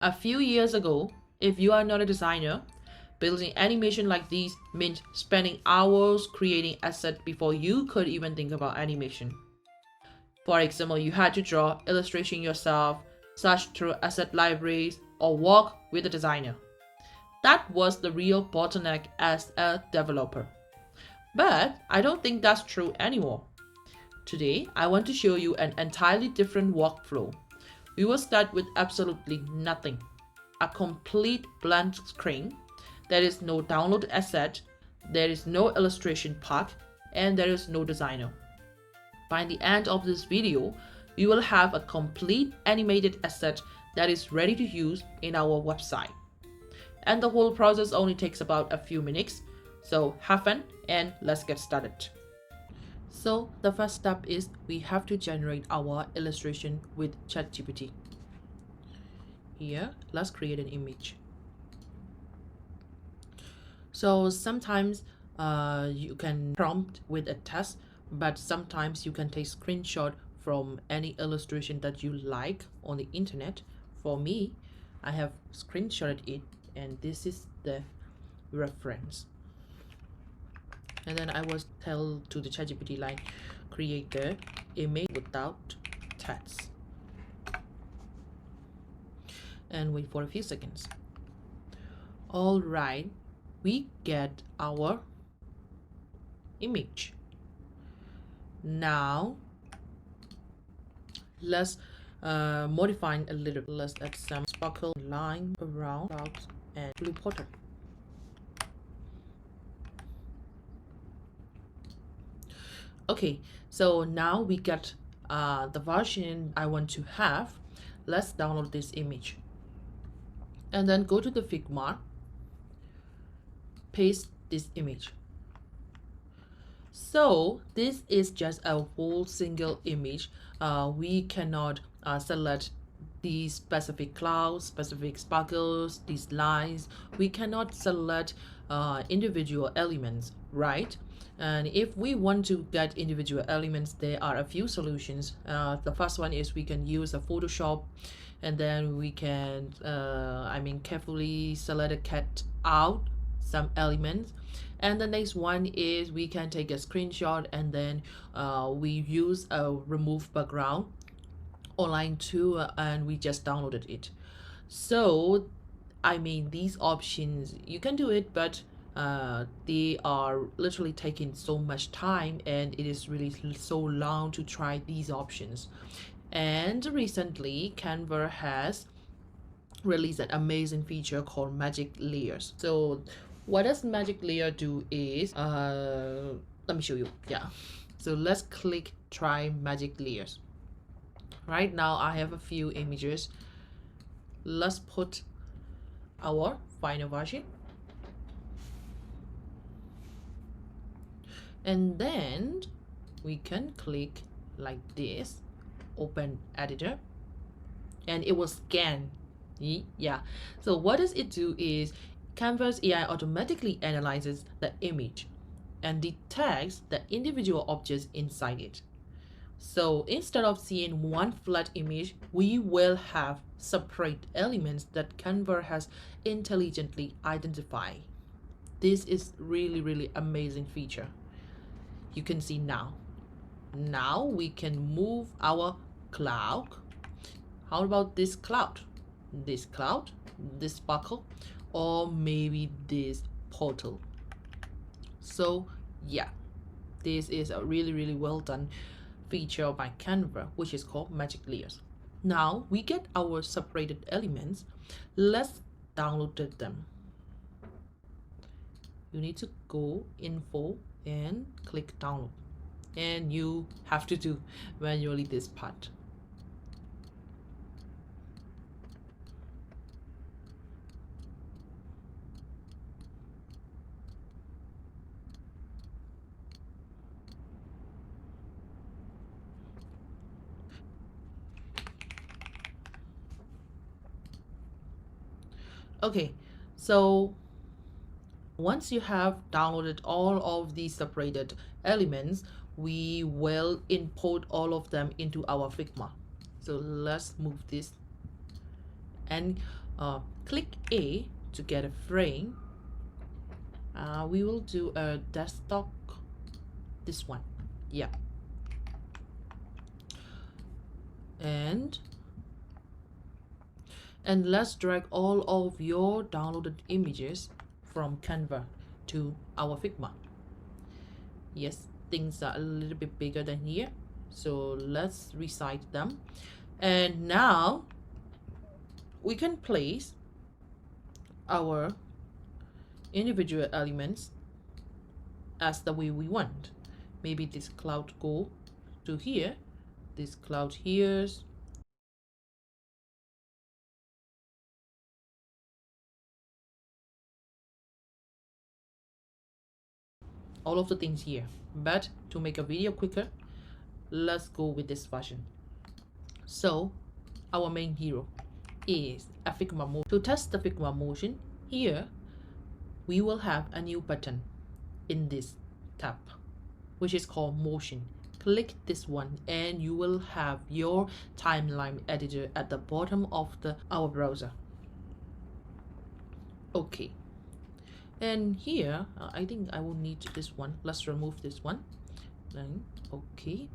A few years ago, if you are not a designer, building animation like these meant spending hours creating assets before you could even think about animation. For example, you had to draw illustration yourself, search through asset libraries, or work with a designer. That was the real bottleneck as a developer. But I don't think that's true anymore. Today, I want to show you an entirely different workflow. We will start with absolutely nothing. A complete blank screen. There is no download asset, there is no illustration pack, and there is no designer. By the end of this video, we will have a complete animated asset that is ready to use in our website. And the whole process only takes about a few minutes. So have fun and let's get started. So the first step is we have to generate our illustration with ChatGPT. Here, let's create an image. So sometimes you can prompt with a text, but sometimes you can take screenshot from any illustration that you like on the internet. For me, I have screenshotted it, and this is the reference. And then I was tell to the ChatGPT like create the image without text, and wait for a few seconds. All right, we get our image. Now let's modify a little. Let's add some sparkle line around clouds and blue portal. Okay, so now we got the version I want to have. Let's download this image and then go to the Figma, paste this image. So this is just a whole single image. We cannot select these specific clouds, specific sparkles, these lines. We cannot select individual elements, right? And if we want to get individual elements, there are a few solutions. The first one is we can use a Photoshop, and then we can carefully select a cut out some elements. And the next one is we can take a screenshot, and then we use a remove background online too, and we just downloaded it. So these options, you can do it, but they are literally taking so much time, and it is really so long to try these options. And recently Canva has released an amazing feature called magic layers. So what does magic layer do is let me show you. So let's click try magic layers. Right now I have a few images. Let's put our final version, and then we can click like this, open editor, and it will scan. So what does it do is Canva's AI automatically analyzes the image and detects the individual objects inside it. So instead of seeing one flat image, we will have separate elements that Canva has intelligently identified. This is really amazing feature. You can see now. Now we can move our cloud. How about this cloud? This cloud, this sparkle, or maybe this portal. So this is a really well done feature by Canva, which is called magic layers. Now we get our separated elements. Let's download them. You need to go info and click download, and you have to do manually this part. Okay, so once you have downloaded all of these separated elements, we will import all of them into our Figma. So let's move this, and click A to get a frame. We will do a desktop, this one. Yeah. And let's drag all of your downloaded images from Canva to our Figma. Yes, things are a little bit bigger than here, so let's resize them. And now we can place our individual elements as the way we want. Maybe this cloud go to here, this cloud here, all of the things here. But to make a video quicker, let's go with this version. So our main hero is a Figma Motion. To test the Figma Motion, here we will have a new button in this tab, which is called Motion. Click this one and you will have your timeline editor at the bottom of our browser. Okay, and here I think I will need this one. Let's remove this one. Then okay,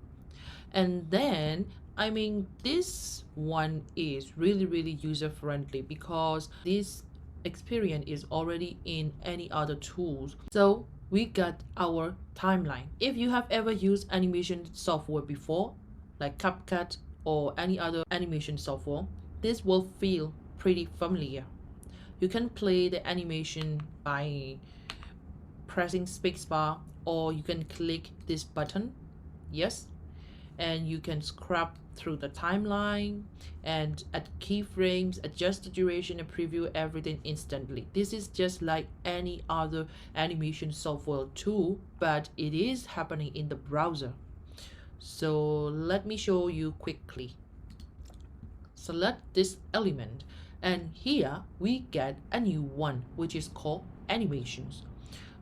and then I mean this one is really user friendly because this experience is already in any other tools. So we got our timeline. If you have ever used animation software before, like CapCut or any other animation software, this will feel pretty familiar. You can play the animation by pressing spacebar, or you can click this button, yes, and you can scrub through the timeline and add keyframes, adjust the duration, and preview everything instantly. This is just like any other animation software tool, but it is happening in the browser. So let me show you quickly. Select this element, and here we get a new one, which is called animations.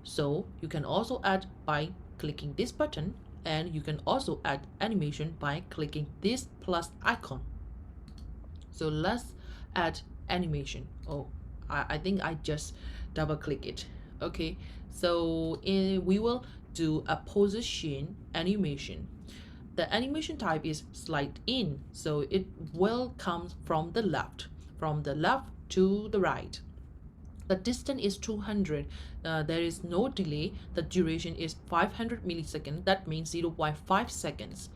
So you can also add by clicking this button, and you can also add animation by clicking this plus icon. So let's add animation. Oh, I think I just double click it. Okay, so we will do a position animation. The animation type is slide in, so it will come from the left to the right. The distance is 200. There is no delay. The duration is 500 milliseconds. That means 0.5 seconds.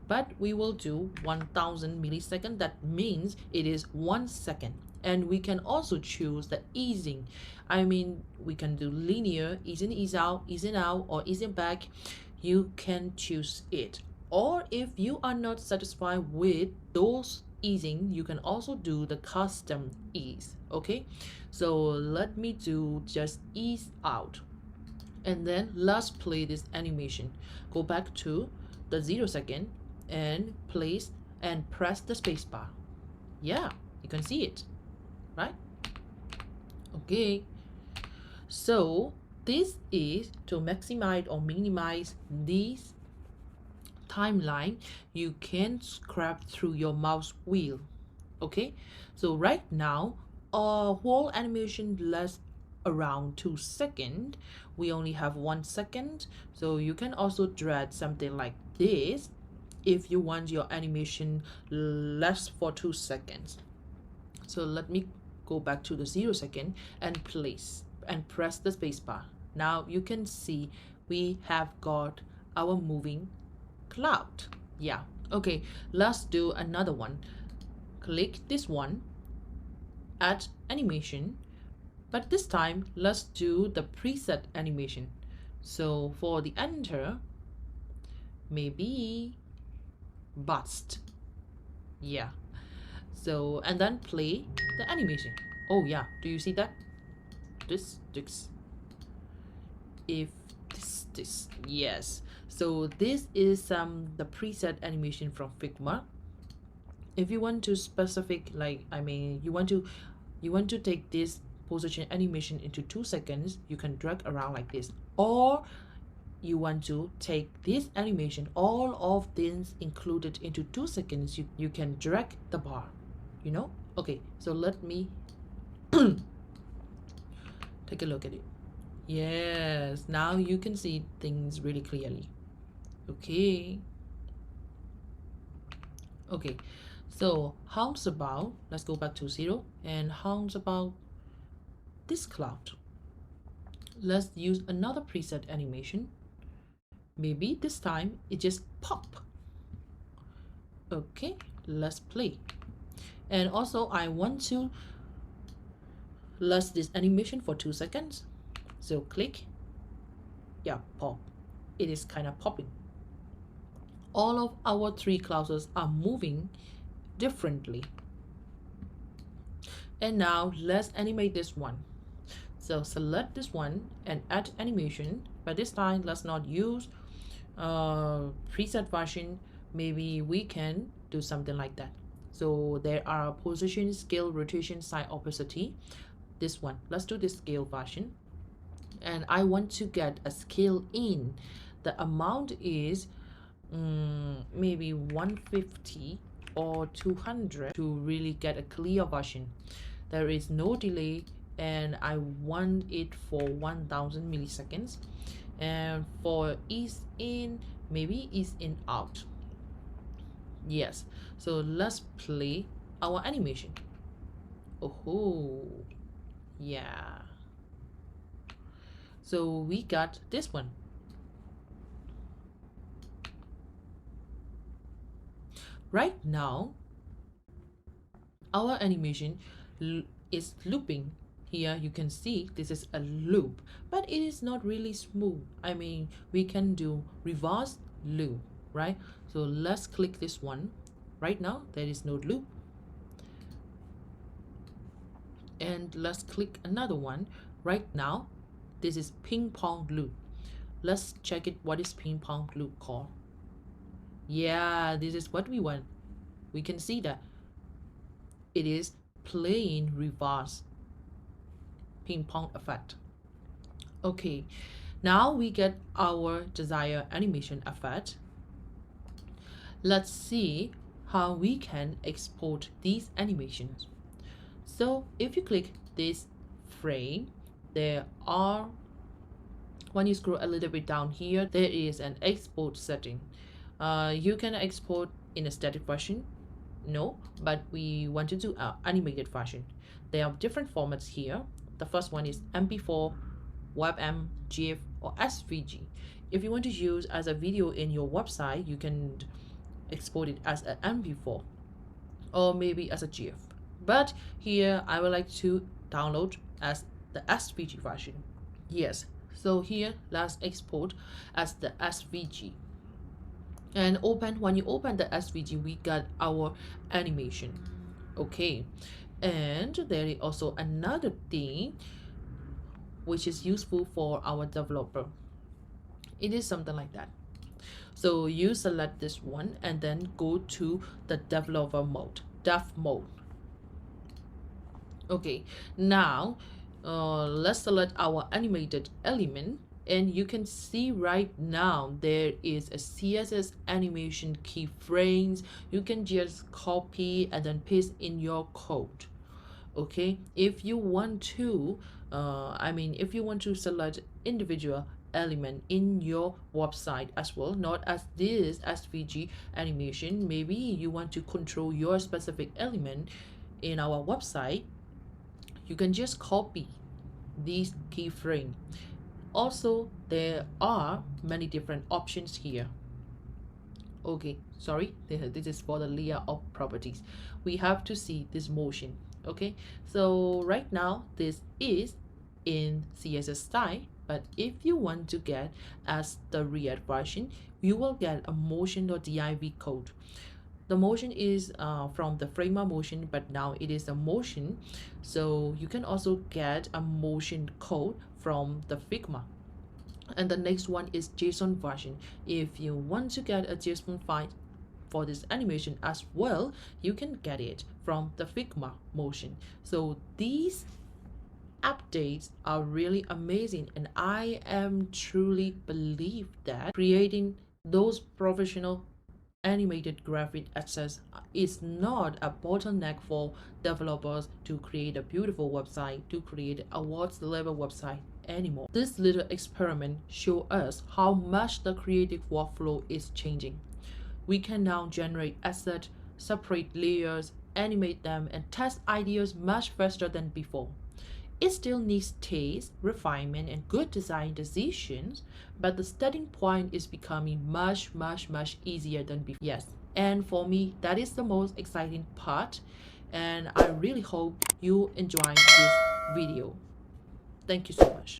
But we will do 1000 milliseconds. That means it is 1 second. And we can also choose the easing. I mean, we can do linear, ease in, ease out, or ease in back. You can choose it. Or if you are not satisfied with those easing, you can also do the custom ease. Okay, so let me do just ease out, and then let's play this animation. Go back to the 0 second and place and press the spacebar. Yeah, you can see it, right? Okay, so this is to maximize or minimize these timeline. You can scrub through your mouse wheel. Okay, so right now a whole animation lasts around 2 seconds. We only have 1 second, so you can also drag something like this if you want your animation less for 2 seconds. So let me go back to the 0 second and place and press the spacebar. Now you can see we have got our moving cloud. Yeah, okay, let's do another one. Click this one, add animation, but this time let's do the preset animation. So for the enter, maybe bust. Yeah, so and then play the animation. Oh yeah, do you see that? This if this yes. So this is the preset animation from Figma. If you want to specific, like I mean you want to take this position animation into 2 seconds, you can drag around like this. Or you want to take this animation, all of this included, into 2 seconds, you can drag the bar, you know. Okay, so let me Take a look at it. Yes, now you can see things really clearly. Okay. Okay, so how's about, let's go back to 0, and how's about this cloud? Let's use another preset animation. Maybe this time it just pop. Okay, let's play. And also I want to last this animation for 2 seconds. So click, yeah, pop. It is kind of popping. All of our 3 clouds are moving differently. And now let's animate this one. So select this one and add animation, but this time let's not use preset version. Maybe we can do something like that. So there are position, scale, rotation, side opacity. This one, let's do this scale version, and I want to get a scale in. The amount is maybe 150 or 200 to really get a clear version. There is no delay, and I want it for 1000 milliseconds, and for ease in, maybe ease in out. Yes, so let's play our animation. Oh, yeah. So we got this one. Right now, our animation is looping. Here you can see this is a loop, but it is not really smooth. I mean, we can do reverse loop, right? So let's click this one. Right now there is no loop, and let's click another one. Right now this is ping pong loop. Let's check it. What is ping pong loop called? Yeah, this is what we want. We can see that it is playing reverse ping pong effect. Okay, now we get our desired animation effect. Let's see how we can export these animations. So if you click this frame, there are, when you scroll a little bit down here, there is an export setting. You can export in a static version. No, but we want to do an animated version. There are different formats here. The first one is MP4, WebM, GIF, or SVG. If you want to use as a video in your website, you can export it as an MP4 or maybe as a GIF. But here I would like to download as the SVG version. Yes, so here let's export as the SVG. And when you open the SVG, we got our animation. Okay, and there is also another thing which is useful for our developer. It is something like that. So you select this one and then go to the developer mode, dev mode. Okay, now let's select our animated element, and you can see right now there is a CSS animation keyframes. You can just copy and then paste in your code. Okay, if you want to if you want to select individual element in your website as well, not as this SVG animation, maybe you want to control your specific element in our website, you can just copy these keyframe. Also, there are many different options here. Okay, sorry, this is for the layer of properties. We have to see this motion. Okay, so right now this is in CSS style, but if you want to get as the React version, you will get a motion.div code. The motion is from the Figma Motion, but now it is a motion. So you can also get a motion code from the Figma. And the next one is JSON version. If you want to get a JSON file for this animation as well, you can get it from the Figma Motion. So these updates are really amazing, and I am truly believe that creating those professional animated graphic access is not a bottleneck for developers to create a beautiful website, to create awards level website anymore. This little experiment shows us how much the creative workflow is changing. We can now generate assets, separate layers, animate them, and test ideas much faster than before. It still needs taste, refinement, and good design decisions, but the starting point is becoming much, much, much easier than before. Yes, and for me, that is the most exciting part, and I really hope you enjoyed this video. Thank you so much.